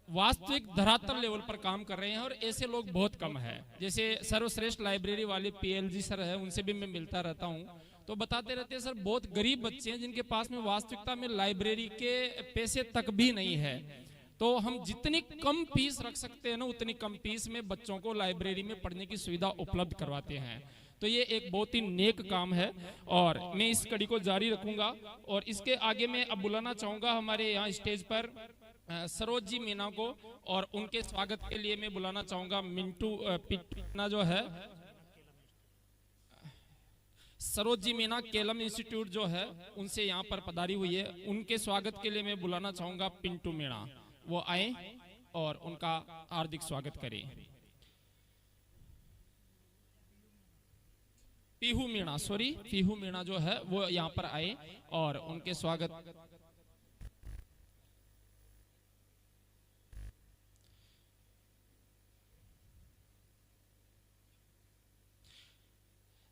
वास्तविक धरातल लेवल पर काम कर रहे हैं और ऐसे लोग बहुत कम है। जैसे सर्वश्रेष्ठ लाइब्रेरी वाले पीएलजी सर है, उनसे भी मैं मिलता रहता हूँ, तो बताते रहते हैं सर बहुत गरीब बच्चे हैं जिनके पास में वास्तविकता में लाइब्रेरी के पैसे तक भी नहीं है। तो हम जितनी कम फीस रख सकते हैं ना, उतनी कम फीस में बच्चों को लाइब्रेरी में पढ़ने की सुविधा उपलब्ध करवाते हैं। तो ये एक बहुत ही नेक काम है और मैं इस कड़ी को जारी रखूंगा। और इसके आगे मैं अब बुलाना चाहूंगा हमारे यहाँ स्टेज पर सरोज जी मीना को, और उनके स्वागत के लिए मैं बुलाना चाहूंगा मिंटू पिटना जो है, सरोज जी मीना केलम इंस्टीट्यूट जो है उनसे यहाँ पर पधारी हुई है। उनके स्वागत के लिए मैं बुलाना चाहूंगा पिंटू मीणा, वो आए और उनका हार्दिक स्वागत करें। पीहू मीणा जो है वो यहाँ पर आए और उनके स्वागत।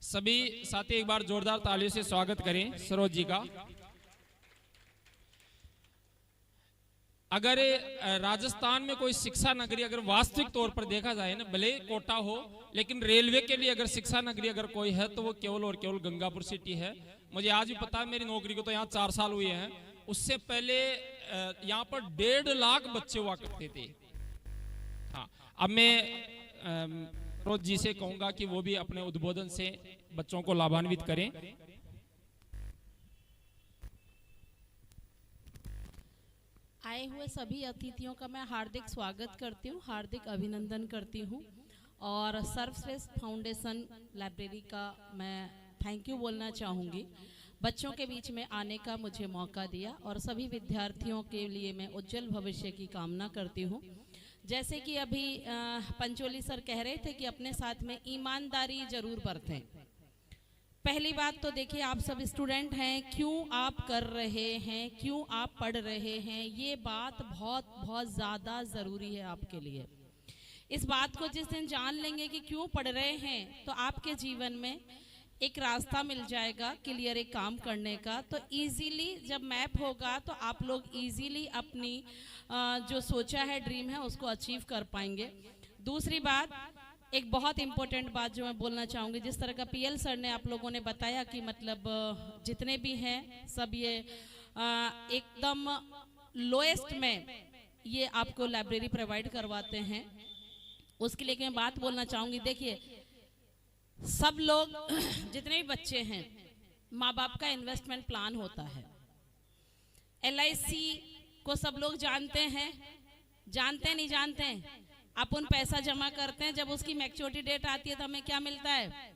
सभी साथी एक बार जोरदार तालियों से स्वागत करें सरोज जी का। अगर राजस्थान में कोई शिक्षा नगरी अगर वास्तविक तौर पर देखा जाए ना, भले कोटा हो, लेकिन रेलवे के लिए अगर शिक्षा नगरी अगर कोई है तो वो केवल और केवल गंगापुर सिटी है। मुझे आज भी पता है, मेरी नौकरी को तो यहाँ 4 साल हुए हैं। उससे पहले यहाँ पर 1.5 लाख बच्चे हुआ करते थे। हाँ, अब मैं सरोज जी से कहूंगा कि वो भी अपने उद्बोधन से बच्चों को लाभान्वित करें। आए हुए सभी अतिथियों का मैं हार्दिक स्वागत करती हूँ, हार्दिक अभिनंदन करती हूँ। और सर्वश्रेष्ठ फाउंडेशन लाइब्रेरी का मैं थैंक यू बोलना चाहूँगी, बच्चों के बीच में आने का मुझे मौका दिया। और सभी विद्यार्थियों के लिए मैं उज्जवल भविष्य की कामना करती हूँ। जैसे कि अभी पंचोली सर कह रहे थे कि अपने साथ में ईमानदारी जरूर बरतें। पहली बात तो देखिए, आप सब स्टूडेंट हैं, क्यों आप कर रहे हैं, क्यों आप पढ़ रहे हैं, ये बात बहुत बहुत ज़्यादा ज़रूरी है आपके लिए। इस बात को जिस दिन जान लेंगे कि क्यों पढ़ रहे हैं, तो आपके जीवन में एक रास्ता मिल जाएगा क्लियर एक काम करने का। तो इजीली जब मैप होगा तो आप लोग इजीली अपनी जो सोचा है ड्रीम है उसको अचीव कर पाएंगे। दूसरी बात, एक बहुत इंपॉर्टेंट बात जो मैं बोलना चाहूँगी, जिस तरह का पीएल सर ने आप लोगों ने बताया कि मतलब जितने भी हैं सब ये एकदम लोएस्ट में ये आपको लाइब्रेरी प्रोवाइड करवाते हैं। उसके लिए मैं बात बोलना चाहूँगी, देखिए सब लोग जितने भी बच्चे हैं, माँ बाप का इन्वेस्टमेंट प्लान होता है। LIC को सब लोग जानते हैं, जानते नहीं जानते, अपन पैसा जमा करते हैं, जब उसकी मैच्योरिटी डेट आती है तो हमें क्या मिलता है,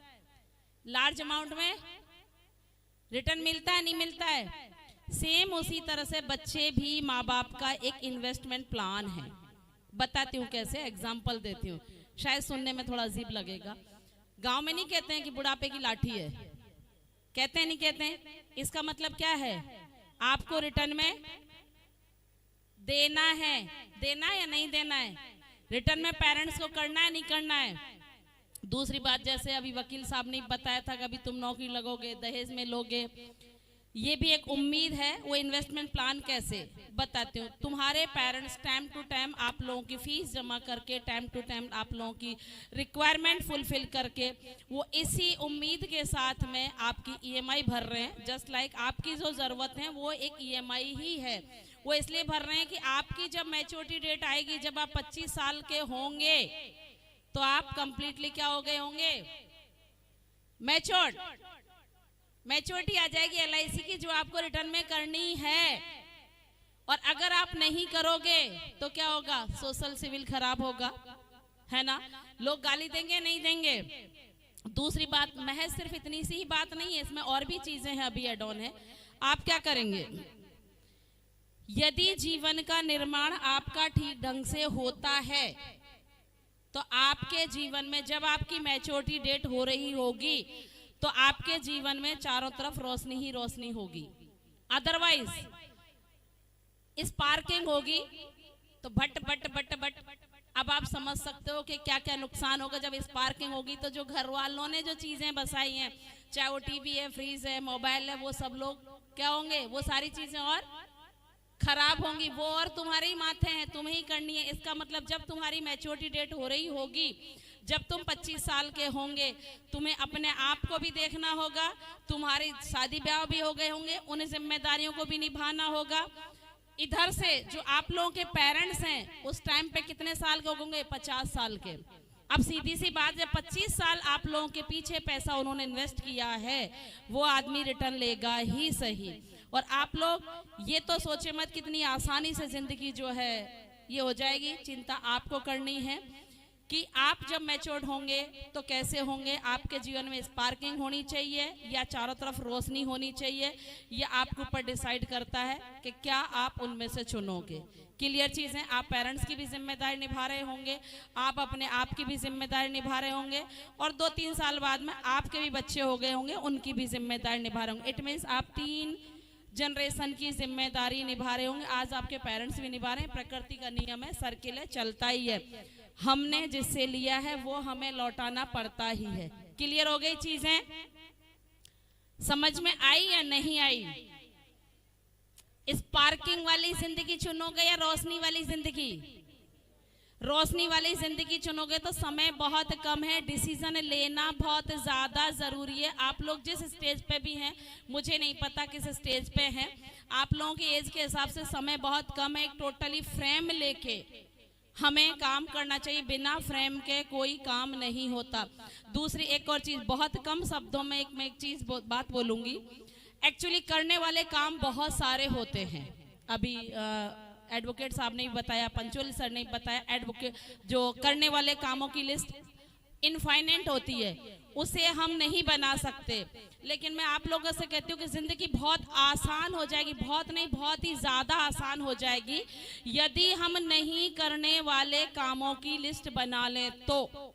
लार्ज अमाउंट में रिटर्न मिलता है, नहीं मिलता है। सेम उसी तरह से बच्चे भी माँ बाप का एक इन्वेस्टमेंट प्लान है। बताती हूँ कैसे, एग्जाम्पल देती हूँ, शायद सुनने में थोड़ा अजीब लगेगा। गांव में नहीं कहते हैं कि बुढ़ापे की लाठी है, कहते हैं नहीं कहते हैं? इसका मतलब क्या है, आपको रिटर्न में देना है, देना या नहीं देना है, रिटर्न में पेरेंट्स को करना है नहीं करना है। दूसरी बात, जैसे अभी वकील साहब ने बताया था कि अभी तुम नौकरी लगोगे, दहेज में लोगे, ये भी एक उम्मीद है। वो इन्वेस्टमेंट प्लान कैसे, बताती हूँ। तुम्हारे पेरेंट्स टाइम टू टाइम आप लोगों की फीस जमा करके, टाइम टू टाइम आप लोगों की रिक्वायरमेंट फुलफिल करके, वो इसी उम्मीद के साथ में आपकी EMI भर रहे हैं। जस्ट लाइक आपकी जो ज़रूरत है वो एक EMI ही है। वो इसलिए भर रहे हैं कि आपकी जब मैच्योरिटी डेट आएगी, जब आप 25 साल के होंगे, तो आप कंप्लीटली क्या हो गए होंगे, मैच्योर्ड। मैच्योरिटी आ जाएगी LIC की, जो आपको रिटर्न में करनी है। और अगर आप नहीं करोगे तो क्या होगा, सोशल सिविल खराब होगा, है ना, लोग गाली देंगे नहीं देंगे। दूसरी बात, महज सिर्फ इतनी सी ही बात नहीं है, इसमें और भी चीजें हैं, अभी एड ऑन है। आप क्या करेंगे, यदि जीवन का निर्माण आपका ठीक ढंग से होता है तो आपके जीवन में जब आपकी मैच्योरिटी डेट हो रही होगी तो आपके जीवन में चारों तरफ रोशनी ही रोशनी होगी। अदरवाइज स्पार्किंग होगी तो भट भट भट भट। अब आप समझ सकते हो कि क्या क्या नुकसान होगा जब स्पार्किंग होगी। तो जो घर वालों ने जो चीजें बसाई हैं, चाहे वो टीवी है, फ्रिज है, मोबाइल है, वो सब लोग क्या होंगे, वो सारी चीजें और खराब होंगी वो और तुम्हारे ही माथे हैं, तुम्हें ही करनी है। इसका मतलब जब तुम्हारी मैच्योरिटी डेट हो रही होगी, जब तुम 25 साल के होंगे, तुम्हें अपने आप को भी देखना होगा, तुम्हारी शादी ब्याह भी हो गए होंगे, उन जिम्मेदारियों को भी निभाना होगा। इधर से जो आप लोगों के पेरेंट्स हैं उस टाइम पे कितने साल के होंगे? 50 साल के। अब सीधी सी बात, जब 25 साल आप लोगों के पीछे पैसा उन्होंने इन्वेस्ट किया है, वो आदमी रिटर्न लेगा ही सही। और आप लोग ये तो सोचे मत कितनी आसानी से जिंदगी जो है ये हो जाएगी। चिंता आपको करनी है कि आप जब मैच्योर्ड होंगे तो कैसे होंगे। आपके जीवन में स्पार्किंग होनी चाहिए या चारों तरफ रोशनी होनी चाहिए, ये आपके ऊपर डिसाइड करता है कि क्या आप उनमें से चुनोगे। क्लियर चीज़ है, आप पेरेंट्स की भी जिम्मेदारी निभा रहे होंगे, आप अपने आप की भी जिम्मेदारी निभा रहे होंगे, और 2-3 साल बाद में आपके भी बच्चे हो गए होंगे, उनकी भी जिम्मेदारी निभा रहे होंगे। इट मीन्स आप 3 जनरेशन की जिम्मेदारी निभा रहे होंगे। आज आपके पेरेंट्स भी निभा रहे हैं। प्रकृति का नियम है, सर्किल है, चलता ही है। हमने जिससे लिया है वो हमें लौटाना पड़ता ही है। क्लियर हो गई चीजें? समझ में आई या नहीं आई? स्पार्किंग वाली जिंदगी चुनोगे या रोशनी वाली जिंदगी? रोशनी वाली जिंदगी चुनोगे तो समय बहुत कम है, डिसीजन लेना बहुत ज्यादा जरूरी है। आप लोग जिस स्टेज पे भी हैं, मुझे नहीं पता किस स्टेज पे हैं, आप लोगों की एज के हिसाब से समय बहुत कम है। एक टोटली फ्रेम लेके हमें काम करना चाहिए, बिना फ्रेम के कोई काम नहीं होता। दूसरी एक और चीज, बहुत कम शब्दों में मैं एक चीज बात बोलूंगी। एक्चुअली करने वाले काम बहुत सारे होते हैं। अभी एडवोकेट साहब ने भी बताया, पंचोली सर ने भी बताया, एडवोकेट जो करने वाले कामों की लिस्ट इनफाइनाइट होती है, उसे हम नहीं बना सकते। लेकिन मैं आप लोगों से कहती हूँ कि जिंदगी बहुत आसान हो जाएगी, बहुत नहीं बहुत ही ज्यादा आसान हो जाएगी यदि हम नहीं करने वाले कामों की लिस्ट बना लें तो।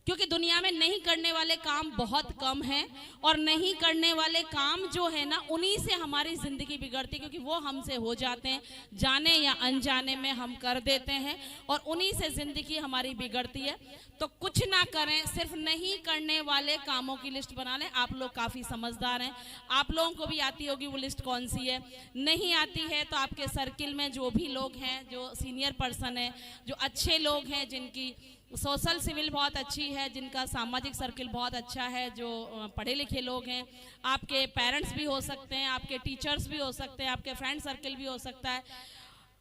क्योंकि दुनिया में नहीं करने वाले काम बहुत कम हैं, और नहीं करने वाले काम जो है ना, उन्हीं से हमारी जिंदगी बिगड़ती है, क्योंकि वो हमसे हो जाते हैं, जाने या अनजाने में हम कर देते हैं, और उन्हीं से जिंदगी हमारी बिगड़ती है। तो कुछ ना करें, सिर्फ नहीं करने वाले कामों की लिस्ट बना लें। आप लोग काफ़ी समझदार हैं, आप लोगों को भी आती होगी वो लिस्ट कौन सी है। नहीं आती है तो आपके सर्किल में जो भी लोग हैं, जो सीनियर पर्सन है, जो अच्छे लोग हैं, जिनकी सोशल सिविल बहुत अच्छी है, जिनका सामाजिक सर्किल बहुत अच्छा है, जो पढ़े लिखे लोग हैं, आपके पेरेंट्स भी हो सकते हैं, आपके टीचर्स भी हो सकते हैं, आपके फ्रेंड सर्किल भी हो सकता है,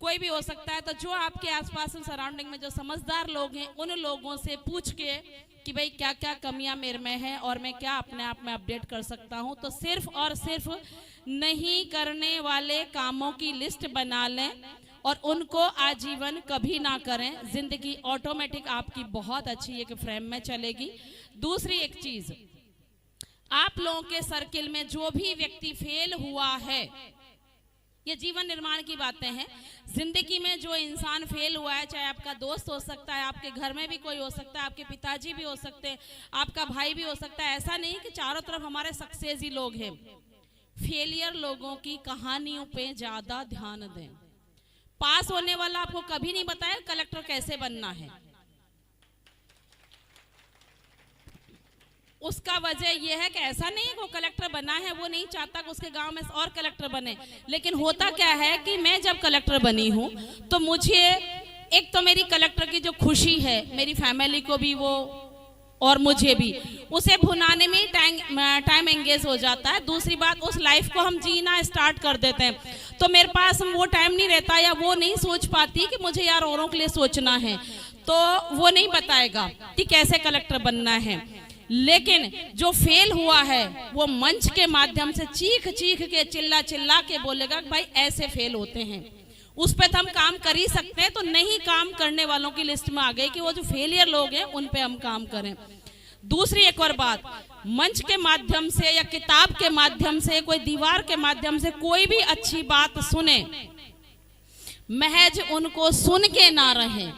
कोई भी हो सकता है। तो जो आपके आसपास सराउंडिंग में जो समझदार लोग हैं, उन लोगों से पूछ के कि भाई क्या क्या कमियां मेरे में हैं और मैं क्या अपने आप में अपडेट कर सकता हूं, तो सिर्फ और सिर्फ नहीं करने वाले कामों की लिस्ट बना लें और उनको आजीवन कभी ना करें। जिंदगी ऑटोमेटिक आपकी बहुत अच्छी एक फ्रेम में चलेगी। दूसरी एक चीज, आप लोगों के सर्किल में जो भी व्यक्ति फेल हुआ है, ये जीवन निर्माण की बातें हैं। जिंदगी में जो इंसान फेल हुआ है, चाहे आपका दोस्त हो सकता है, आपके घर में भी कोई हो सकता है, आपके पिताजी भी हो सकते हैं, आपका भाई भी हो सकता है। ऐसा नहीं कि चारों तरफ हमारे सक्सेस ही लोग हैं। फेलियर लोगों की कहानियों पे ज्यादा ध्यान दें। पास होने वाला आपको कभी नहीं बताया कलेक्टर कैसे बनना है। उसका वजह यह है कि ऐसा नहीं है कि वो कलेक्टर बना है, वो नहीं चाहता कि उसके गांव में और कलेक्टर बने। लेकिन होता क्या है कि मैं जब कलेक्टर बनी हूं तो मुझे एक तो मेरी कलेक्टर की जो खुशी है, मेरी फैमिली को भी वो और मुझे भी, उसे भुनाने में टाइम एंगेज हो जाता है। दूसरी बात, उस लाइफ को हम जीना स्टार्ट कर देते हैं, तो मेरे पास वो टाइम नहीं रहता, या वो नहीं सोच पाती कि मुझे यार औरों के लिए सोचना है, तो वो नहीं बताएगा कि कैसे कलेक्टर बनना है। लेकिन जो फेल हुआ है वो मंच के माध्यम से चीख चीख के चिल्ला के बोलेगा कि भाई ऐसे फेल होते हैं। उस पे तो हम काम कर ही सकते हैं। तो नहीं काम करने वालों की लिस्ट में आ गई कि वो जो फेलियर लोग हैं उन पे हम काम करें। दूसरी एक और बात, मंच के माध्यम से या किताब के माध्यम से, कोई दीवार के माध्यम से कोई भी अच्छी बात सुने, महज उनको सुन के ना रहें,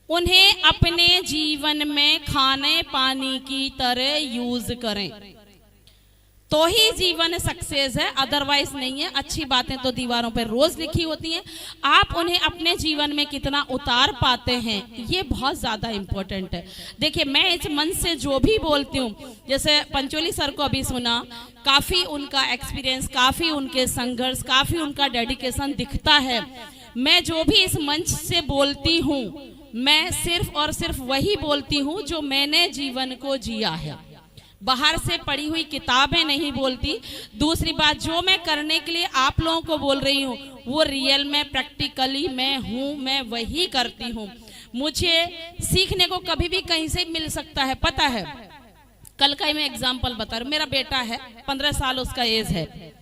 उन्हें अपने जीवन में खाने पानी की तरह यूज करें। तो ही जीवन सक्सेस है, अदरवाइज नहीं है। अच्छी बातें तो दीवारों पर रोज लिखी होती हैं, आप उन्हें अपने जीवन में कितना उतार पाते हैं ये बहुत ज्यादा इम्पोर्टेंट है। देखिए, मैं इस मन से जो भी बोलती हूँ, जैसे पंचोली सर को अभी सुना, काफी उनका एक्सपीरियंस, काफी उनके संघर्ष, काफी उनका डेडिकेशन दिखता है। मैं जो भी इस मंच से बोलती हूँ, मैं सिर्फ और सिर्फ वही बोलती हूँ जो मैंने जीवन को जिया है, बाहर से पढ़ी हुई किताबें नहीं बोलती। दूसरी बात, जो मैं करने के लिए आप लोगों को बोल रही हूँ वो रियल में प्रैक्टिकली मैं हूँ, मैं वही करती हूँ। मुझे सीखने को कभी भी कहीं से मिल सकता है। पता है, कल का ही मैं एग्जाम्पल बता रही हूँ। मेरा बेटा है, 15 साल उसका एज है।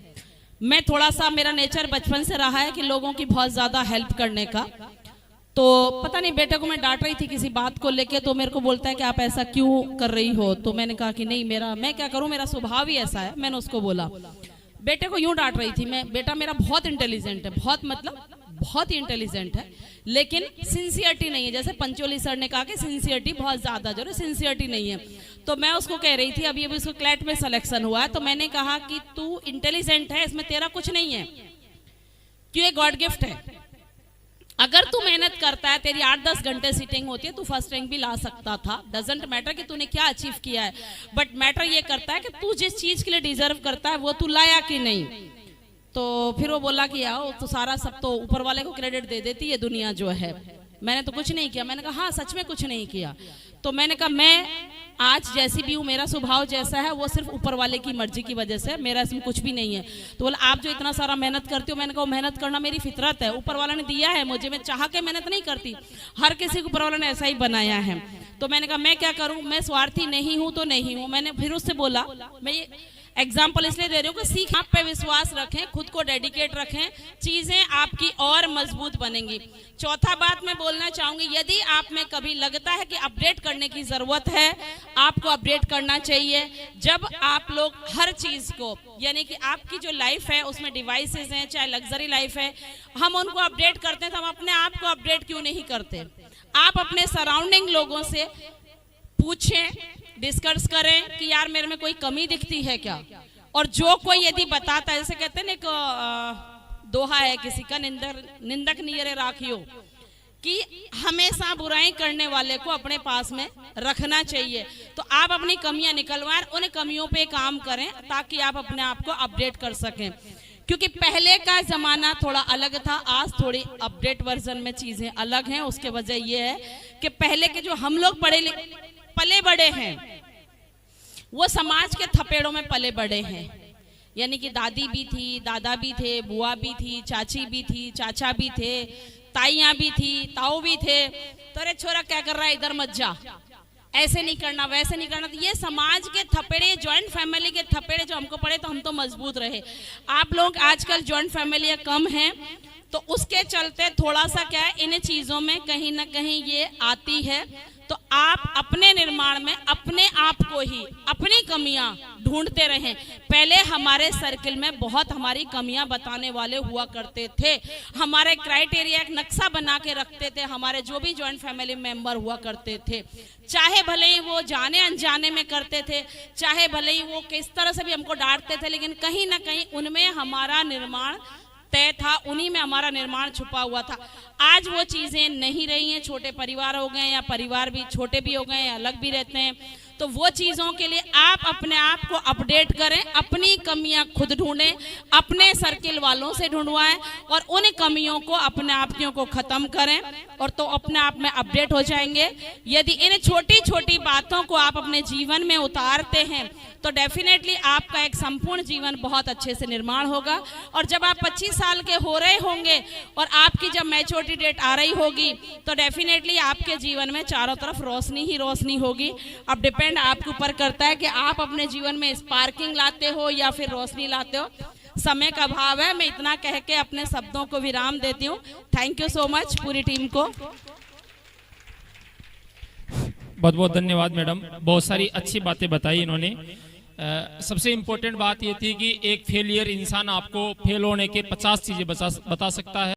मैं थोड़ा सा, मेरा नेचर बचपन से रहा है कि लोगों की बहुत ज्यादा हेल्प करने का। तो पता नहीं, बेटे को मैं डांट रही थी किसी बात को लेके, तो मेरे को बोलता है कि आप ऐसा क्यों कर रही हो। तो मैंने कहा कि नहीं, मैं क्या करूं, मेरा स्वभाव ही ऐसा है। मैंने उसको बोला, बेटे को यूं डांट रही थी मैं, बेटा मेरा बहुत इंटेलिजेंट है, बहुत ही इंटेलिजेंट है, लेकिन सिंसियरिटी नहीं है। जैसे पंचोली सर ने कहा कि सिंसियरिटी बहुत ज्यादा जो है, सिंसियरिटी नहीं है। तो मैं उसको कह रही थी, अभी उसको क्लैट में सिलेक्शन हुआ है, तो मैंने कहा कि तू इंटेलिजेंट है, इसमें तेरा कुछ नहीं है, क्यों, ये गॉड गिफ्ट है। अगर तू मेहनत करता है, तेरी 8-10 घंटे सीटिंग होती है, तू फर्स्ट रैंक भी ला सकता था। डजंट मैटर कि तूने क्या अचीव किया है, बट मैटर ये करता है कि तू जिस चीज के लिए डिजर्व करता है वो तू लाया कि नहीं। तो फिर वो बोला कि आओ, तो सारा सब तो ऊपर वाले को क्रेडिट दे देती है दुनिया जो है, मैंने तो कुछ नहीं किया। मैंने कहा हाँ, सच में कुछ नहीं किया। तो मैंने कहा मैं आज जैसी भी हूँ, मेरा स्वभाव जैसा है वो सिर्फ ऊपर वाले की मर्जी की वजह से, मेरा इसमें कुछ भी नहीं है। तो बोला आप जो इतना सारा मेहनत करते हो, मैंने कहा मेहनत करना मेरी फितरत है, ऊपर वाला ने दिया है मुझे, मैं चाह के मेहनत नहीं करती, हर किसी को ऊपर वाला ने ऐसा ही बनाया है। तो मैंने कहा मैं क्या करूँ, मैं स्वार्थी नहीं हूँ तो नहीं हूँ। मैंने फिर उससे बोला, मैं ये एग्जाम्पल इसलिए दे रही हूँ कि सीख, आप पे विश्वास रखें, खुद को डेडिकेट रखें, चीजें आपकी और मजबूत बनेंगी। चौथा बात मैं बोलना चाहूंगी, यदि आप में कभी लगता है कि अपडेट करने की जरूरत है, आपको अपडेट करना चाहिए। जब आप लोग हर चीज को, यानी कि आपकी जो लाइफ है उसमें डिवाइसेस हैं, चाहे लग्जरी लाइफ है, हम उनको अपडेट करते हैं, तो हम अपने आप को अपडेट क्यों नहीं करते। आप अपने सराउंडिंग लोगों से पूछें, डिस्कस करें कि यार मेरे में कोई कमी दिखती है क्या। और जो कोई यदि बताता है, जैसे कहते हैं ना, एक दोहा है किसी का, निंदक नियरे राखियो, कि हमेशा बुराई करने वाले को अपने पास में रखना चाहिए। तो आप अपनी कमियां निकलवाएं, उन कमियों पे काम करें ताकि आप अपने आप को अपडेट कर सकें। क्योंकि पहले का जमाना थोड़ा अलग था, आज थोड़ी अपडेट वर्जन में चीजें अलग हैं। उसके वजह यह है कि पहले के जो हम लोग पले बड़े हैं, वो समाज के थपेड़ों में पले बड़े हैं। यानी कि दादी भी थी, दादा भी थे, बुआ भी थी, चाची भी थी, चाचा भी थे, ताइयां भी थी, ताऊ भी थे। तो अरे छोरा क्या कर रहा है, इधर मत जा, ऐसे नहीं करना, वैसे नहीं करना। तो ये समाज के थपेड़े, जॉइंट फैमिली के थपेड़े जो हमको पड़े, तो हम तो मजबूत रहे। आप लोग आजकल जॉइंट फैमिली कम हैं, तो उसके चलते थोड़ा सा क्या है, इन चीजों में कहीं ना कहीं ये आती है। तो आप अपने निर्माण में अपने आप को ही, अपनी कमियां ढूंढते रहें। पहले हमारे सर्किल में बहुत हमारी कमियां बताने वाले हुआ करते थे, हमारे क्राइटेरिया एक नक्शा बना के रखते थे, हमारे जो भी जॉइंट फैमिली मेंबर हुआ करते थे, चाहे भले ही वो जाने अनजाने में करते थे, चाहे भले ही वो किस तरह से भी हमको डांटते थे, लेकिन कहीं ना कहीं उनमें हमारा निर्माण तय था, उन्हीं में हमारा निर्माण छुपा हुआ था। आज वो चीजें नहीं रही हैं, छोटे परिवार हो गए, या परिवार भी छोटे भी हो गए, अलग भी रहते हैं। तो वो चीजों के लिए आप अपने आप को अपडेट करें, अपनी कमियां खुद ढूंढें, अपने सर्किल वालों से ढूंढवाएं, और उन कमियों को, अपने आपकियों को खत्म करें, और तो अपने आप में अपडेट हो जाएंगे। यदि इन छोटी छोटी बातों को आप अपने जीवन में उतारते हैं, तो डेफिनेटली आपका एक संपूर्ण जीवन बहुत अच्छे से निर्माण होगा। और जब आप 25 साल के हो रहे होंगे और आपकी जब मैच्योरिटी डेट आ रही होगी, तो डेफिनेटली आपके जीवन में चारों तरफ रोशनी ही रोशनी होगी। अब डिपेंड आपके ऊपर करता है कि आप अपने जीवन में स्पार्किंग लाते हो या फिर रोशनी लाते हो। समय का अभाव है, मैं इतना कह के अपने शब्दों को विराम देती हूँ। थैंक यू सो मच पूरी टीम को। बहुत बहुत धन्यवाद मैडम, बहुत सारी अच्छी बातें बताई इन्होंने। सबसे इम्पोर्टेंट बात ये थी कि एक फेलियर इंसान आपको फेल होने के 50 चीजें बता सकता है।